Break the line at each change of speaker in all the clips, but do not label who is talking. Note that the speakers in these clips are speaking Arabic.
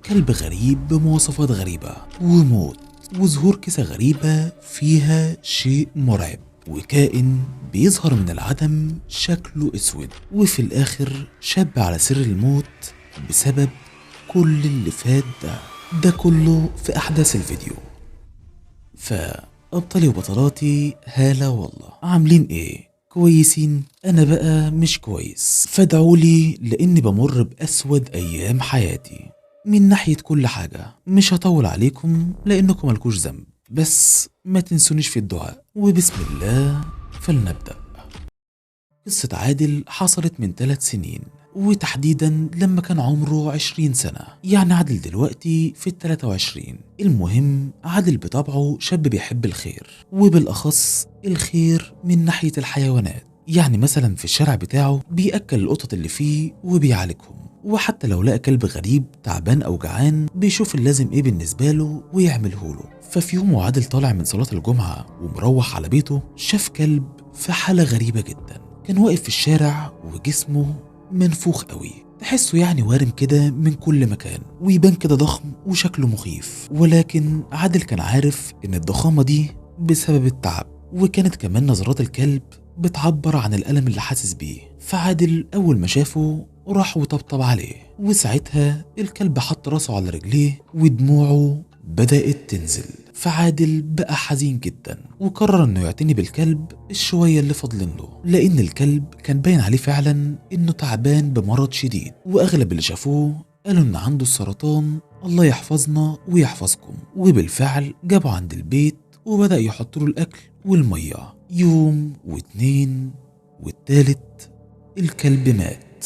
كلب غريب بمواصفات غريبة وموت وظهور كيسة غريبة فيها شيء مرعب وكائن بيظهر من العدم شكله اسود وفي الاخر شاب على سر الموت بسبب كل اللي فات ده كله في احداث الفيديو. فأبطالي وبطلاتي هالة والله عاملين ايه؟ كويسين؟ انا بقى مش كويس، فادعولي لاني بمر باسود ايام حياتي من ناحية كل حاجة. مش هطول عليكم لانكم ملكوش ذنب، بس ما تنسونيش في الدعاء. وبسم الله فلنبدأ. قصة عادل حصلت من 3 سنين، وتحديدا لما كان عمره 20 سنة. يعني عادل دلوقتي في 23. المهم عادل بطبعه شاب بيحب الخير، وبالأخص الخير من ناحية الحيوانات. يعني مثلا في الشارع بتاعه بيأكل القطط اللي فيه وبيعالجهم، وحتى لو لقى كلب غريب تعبان أو جعان بيشوف اللازم ايه بالنسبة له ويعمله له. ففي يوم وعادل طالع من صلاة الجمعة ومروح على بيته شاف كلب في حالة غريبة جدا. كان واقف في الشارع وجسمه منفوخ قوي، تحسه يعني وارم كده من كل مكان، ويبان كده ضخم وشكله مخيف. ولكن عادل كان عارف ان الضخامة دي بسبب التعب، وكانت كمان نظرات الكلب بتعبر عن الألم اللي حاسس بيه. فعادل أول ما شافه راح وطبطب عليه، وساعتها الكلب حط راسه على رجليه ودموعه بدأت تنزل. فعادل بقى حزين جدا وقرر انه يعتني بالكلب الشوية اللي فاضلين له، لان الكلب كان باين عليه فعلا انه تعبان بمرض شديد، واغلب اللي شافوه قالوا ان عنده السرطان. الله يحفظنا ويحفظكم. وبالفعل جابوا عند البيت وبدأ يحط له الاكل والمية. يوم واتنين والتالت الكلب مات،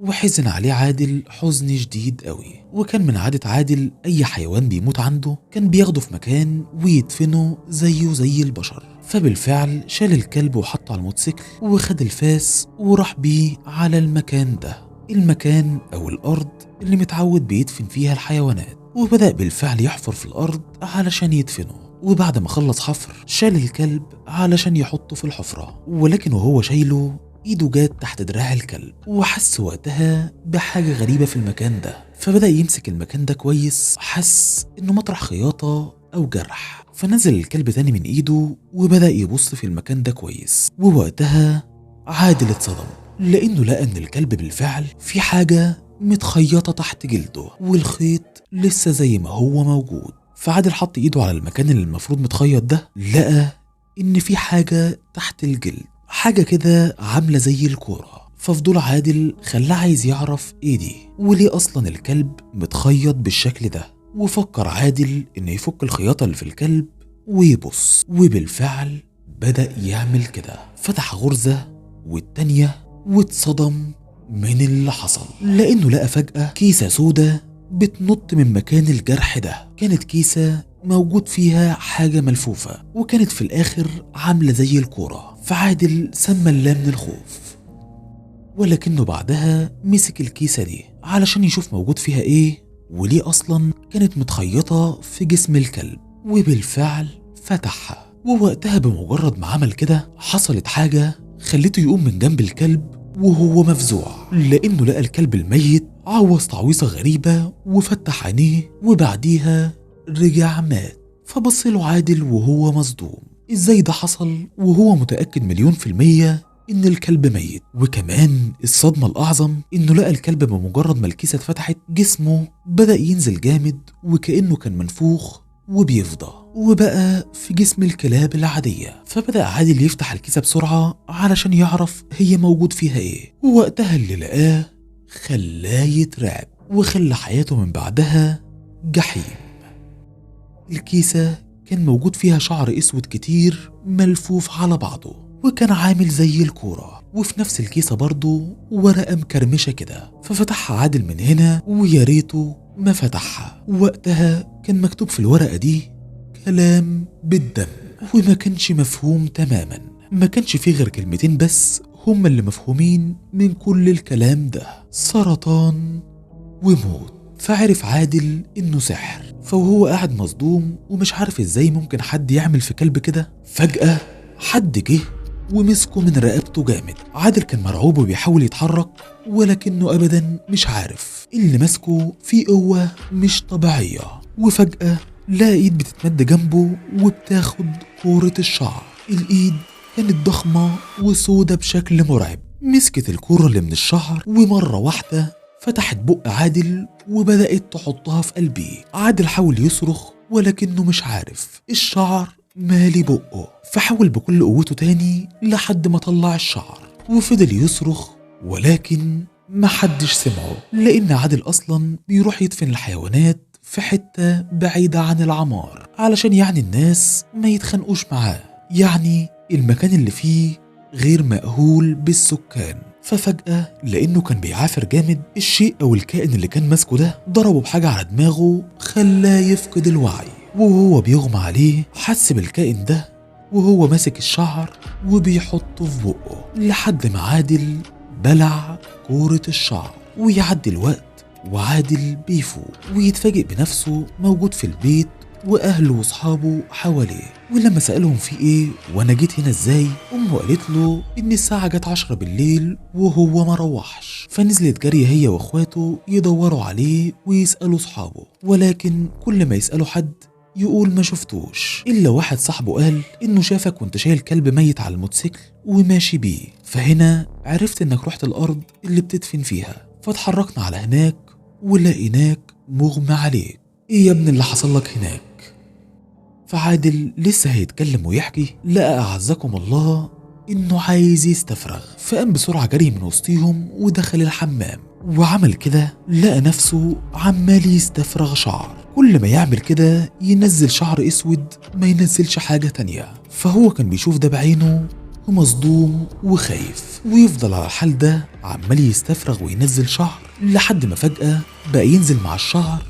وحزن عليه عادل حزن شديد قوي. وكان من عادة عادل اي حيوان بيموت عنده كان بياخده في مكان ويدفنه زيه زي البشر. فبالفعل شال الكلب وحطه على الموتوسيكل وخد الفاس وراح بيه على المكان ده، المكان او الارض اللي متعود بيدفن فيها الحيوانات. وبدأ بالفعل يحفر في الارض علشان يدفنه. وبعد ما خلص حفر شال الكلب علشان يحطه في الحفرة، ولكن وهو شايله ايده جات تحت دراع الكلب، وحس وقتها بحاجة غريبة في المكان ده. فبدأ يمسك المكان ده كويس، حس انه مطرح خياطة او جرح. فنزل الكلب تاني من ايده وبدأ يبص في المكان ده كويس. ووقتها عادل اتصدم، لانه لقى ان الكلب بالفعل في حاجة متخيطة تحت جلده، والخيط لسه زي ما هو موجود. فعادل حط ايده على المكان اللي المفروض متخيط ده، لقى ان في حاجة تحت الجلد، حاجة كده عاملة زي الكورة. ففضول عادل خلاه عايز يعرف ايه دي وليه اصلا الكلب متخيط بالشكل ده. وفكر عادل انه يفك الخياطة اللي في الكلب ويبص، وبالفعل بدأ يعمل كده. فتح غرزة والتانية واتصدم من اللي حصل، لانه لقى فجأة كيسة سودة بتنط من مكان الجرح ده. كانت كيسة موجود فيها حاجة ملفوفة، وكانت في الآخر عاملة زي الكورة. فعادل سمى الله من الخوف، ولكنه بعدها مسك الكيسة دي علشان يشوف موجود فيها ايه وليه اصلا كانت متخيطة في جسم الكلب. وبالفعل فتحها، ووقتها بمجرد ما عمل كده حصلت حاجة خلته يقوم من جنب الكلب وهو مفزوع، لانه لقى الكلب الميت عوض تعويصة غريبة وفتح عينيه، وبعديها رجع مات. فبصله عادل وهو مصدوم، ازاي ده حصل وهو متأكد 100% ان الكلب ميت. وكمان الصدمة الاعظم انه لقى الكلب بمجرد ما الكيسة اتفتحت جسمه بدأ ينزل جامد، وكأنه كان منفوخ وبيفضى وبقى في جسم الكلاب العادية. فبدأ عادل يفتح الكيسة بسرعة علشان يعرف هي موجود فيها ايه. ووقتها اللي لقاه خلاه يترعب وخلى حياته من بعدها جحيم. الكيسة كان موجود فيها شعر اسود كتير ملفوف على بعضه، وكان عامل زي الكورة. وفي نفس الكيسة برضه ورقة مكرمشة كده. ففتحها عادل من هنا ويا ريته ما فتحها. وقتها كان مكتوب في الورقة دي كلام بالدم، وما كانش مفهوم تماما. ما كانش فيه غير كلمتين بس هما اللي مفهومين من كل الكلام ده: سرطان وموت. فعرف عادل انه سحر. فوهو قاعد مصدوم ومش عارف ازاي ممكن حد يعمل في كلب كده، فجأة حد جه ومسكه من رقبته جامد. عادل كان مرعوب وبيحاول يتحرك ولكنه أبدا مش عارف. اللي ماسكه فيه قوة مش طبيعية، وفجأة لقى ايد بتتمد جنبه وبتاخد كورة الشعر. الايد كانت ضخمة وسودة بشكل مرعب. مسكت الكورة اللي من الشعر ومرة واحدة فتحت بق عادل وبدأت تحطها في قلبه. عادل حاول يصرخ ولكنه مش عارف، الشعر مالي بقه. فحاول بكل قوته تاني لحد ما طلع الشعر وفضل يصرخ ولكن محدش سمعه، لأن عادل أصلا بيروح يدفن الحيوانات في حتة بعيدة عن العمار علشان يعني الناس ما يتخانقوش معاه، يعني المكان اللي فيه غير مأهول بالسكان. ففجأة لأنه كان بيعافر جامد، الشيء أو الكائن اللي كان ماسكه ده ضربه بحاجة على دماغه خلاه يفقد الوعي. وهو بيغمى عليه حس بالكائن ده وهو ماسك الشعر وبيحطه في بقه لحد ما عادل بلع كورة الشعر. ويعدي الوقت وعادل بيفوق ويتفاجئ بنفسه موجود في البيت واهله واصحابه حواليه. ولما سألهم في ايه وانا جيت هنا ازاي، امه قالت له ان الساعة جت 10 بالليل وهو ما روحش. فنزلت جري هي واخواته يدوروا عليه ويسألوا اصحابه، ولكن كل ما يسألوا حد يقول ما شفتوش، الا واحد صاحبه قال انه شافك وانت شايل كلب ميت على الموتوسيكل وماشي بيه. فهنا عرفت انك رحت الارض اللي بتدفن فيها، فاتحركنا على هناك ولقيناك مغمى عليك. ايه يا ابني اللي حصل لك هناك؟ فعادل لسه هيتكلم ويحكي لقى أعزكم الله إنه عايز يستفرغ، فقام بسرعة جري من وسطيهم ودخل الحمام. وعمل كده لقى نفسه عمال يستفرغ شعر، كل ما يعمل كده ينزل شعر اسود ما ينزلش حاجة تانية. فهو كان بيشوف ده بعينه ومصدوم وخايف، ويفضل على الحال ده عمال يستفرغ وينزل شعر لحد ما فجأة بقى ينزل مع الشعر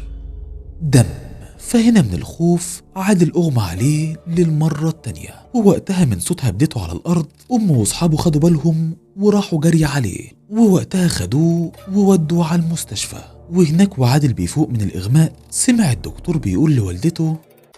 دم. فهنا من الخوف عادل أغمى عليه للمرة التانية، ووقتها من صوت هبدته على الأرض أمه وأصحابه خدوا بالهم وراحوا جري عليه، ووقتها خدوه وودوه على المستشفى. وهناك وعادل بيفوق من الإغماء سمع الدكتور بيقول لوالدته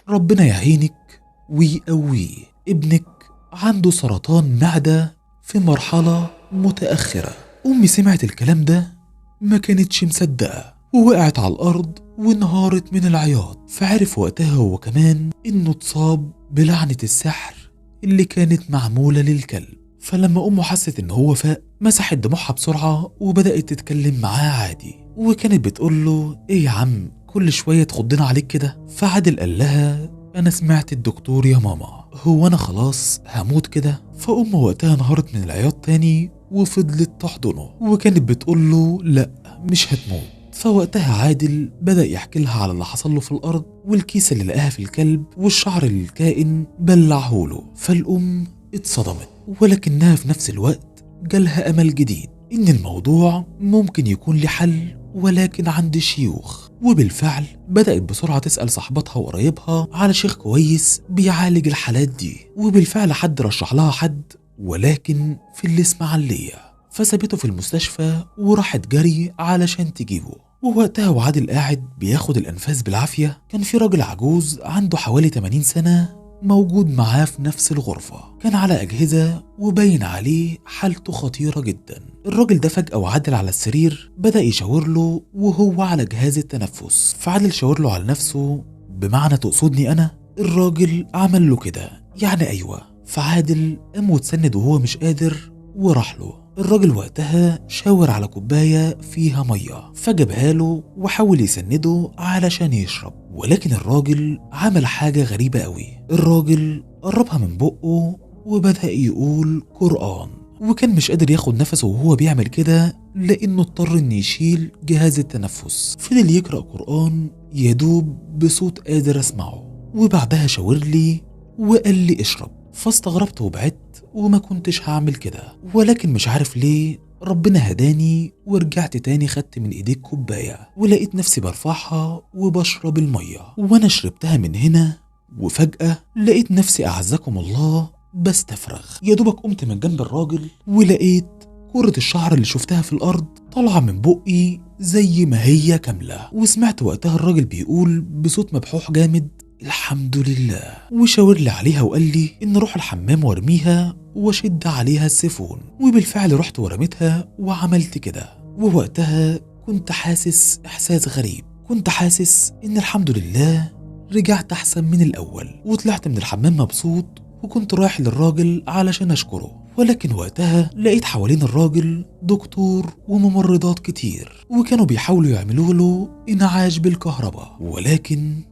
ربنا يعينك ويقويه، ابنك عنده سرطان معدة في مرحلة متأخرة. أمي سمعت الكلام ده ما كانتش مصدقة ووقعت على الأرض وانهارت من العياط. فعرف وقتها هو كمان إنه اتصاب بلعنة السحر اللي كانت معمولة للكلب. فلما أمه حست إن هو فاق مسحت دموعها بسرعة وبدأت تتكلم معاه عادي، وكانت بتقول له إيه يا عم كل شوية تخضنا عليك كده؟ فعادل قال لها أنا سمعت الدكتور يا ماما، هو أنا خلاص هموت كده؟ فأمه وقتها انهارت من العياط تاني وفضلت تحضنه، وكانت بتقول له لأ مش هتموت. فوقتها عادل بدأ يحكي لها على اللي حصل له في الأرض والكيسة اللي لقاها في الكلب والشعر اللي الكائن بلعهوله. فالأم اتصدمت، ولكنها في نفس الوقت جالها أمل جديد إن الموضوع ممكن يكون له حل ولكن عند شيوخ. وبالفعل بدأت بسرعة تسأل صاحبتها وقرايبها على شيخ كويس بيعالج الحالات دي، وبالفعل حد رشح لها حد ولكن في الإسماعيلية. فسابته في المستشفى وراحت جري علشان تجيبه. ووقتها وعادل قاعد بياخد الأنفاس بالعافية كان في راجل عجوز عنده حوالي 80 سنة موجود معاه في نفس الغرفة، كان على أجهزة وباين عليه حالته خطيرة جدا. الراجل ده فجأة وعادل على السرير بدأ يشاور له وهو على جهاز التنفس، فعادل شاور له على نفسه بمعنى تقصدني أنا؟ الراجل عمل له كده يعني أيوة. فعادل قام واتسند وهو مش قادر وراح له. الراجل وقتها شاور على كوباية فيها مية فجابها له وحاول يسنده علشان يشرب، ولكن الراجل عمل حاجة غريبة قوي. الراجل قربها من بقه وبدأ يقول قرآن، وكان مش قادر ياخد نفسه وهو بيعمل كده لأنه اضطر إن يشيل جهاز التنفس. فضل يقرأ قرآن يدوب بصوت قادر أسمعه، وبعدها شاور لي وقال لي اشرب. فاستغربت وبعدت وما كنتش هعمل كده، ولكن مش عارف ليه ربنا هداني ورجعت تاني خدت من ايديك كوباية ولقيت نفسي برفعها وبشرب المية، وانا شربتها من هنا وفجأة لقيت نفسي أعزكم الله بستفرغ. يا دوبك قمت من جنب الراجل ولقيت كرة الشعر اللي شفتها في الأرض طالعة من بقي زي ما هي كاملة. وسمعت وقتها الراجل بيقول بصوت مبحوح جامد الحمد لله، وشاور لي عليها وقال لي ان اروح الحمام وارميها واشد عليها السيفون. وبالفعل رحت ورميتها وعملت كده. ووقتها كنت حاسس احساس غريب، كنت حاسس ان الحمد لله رجعت احسن من الاول، وطلعت من الحمام مبسوط، وكنت رايح للراجل علشان اشكره. ولكن وقتها لقيت حوالين الراجل دكتور وممرضات كتير، وكانوا بيحاولوا يعملوا له انعاش بالكهرباء، ولكن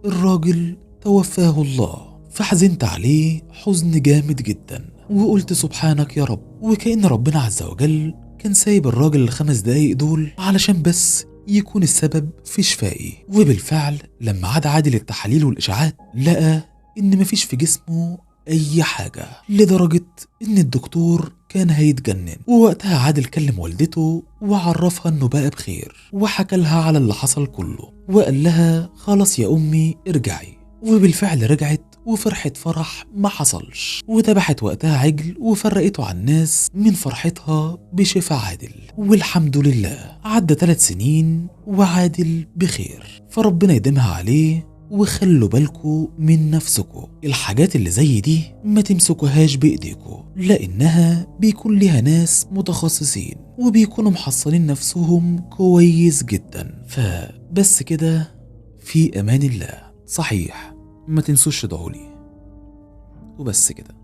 الراجل توفاه الله. فحزنت عليه حزن جامد جدا، وقلت سبحانك يا رب، وكأن ربنا عز وجل كان سايب الراجل ال5 دقايق دول علشان بس يكون السبب في شفائي. وبالفعل لما عاد عادل التحاليل والإشعاعات لقى إن مفيش في جسمه أي حاجة، لدرجة إن الدكتور كان هيتجنن. ووقتها عادل كلم والدته وعرفها إنه بقى بخير، وحكى لها على اللي حصل كله، وقال لها خلاص يا أمي ارجعي. وبالفعل رجعت وفرحت فرح ما حصلش، وذبحت وقتها عجل وفرقته عن الناس من فرحتها بشفا عادل. والحمد لله عدى 3 سنين وعادل بخير، فربنا يديمها عليه. وخلوا بالكوا من نفسكوا، الحاجات اللي زي دي ما تمسكوهاش بايديكوا، لانها بيكون ليها ناس متخصصين وبيكونوا محصلين نفسهم كويس جدا. فبس كده، في امان الله. صحيح ما تنسوش تدعولي، وبس كده.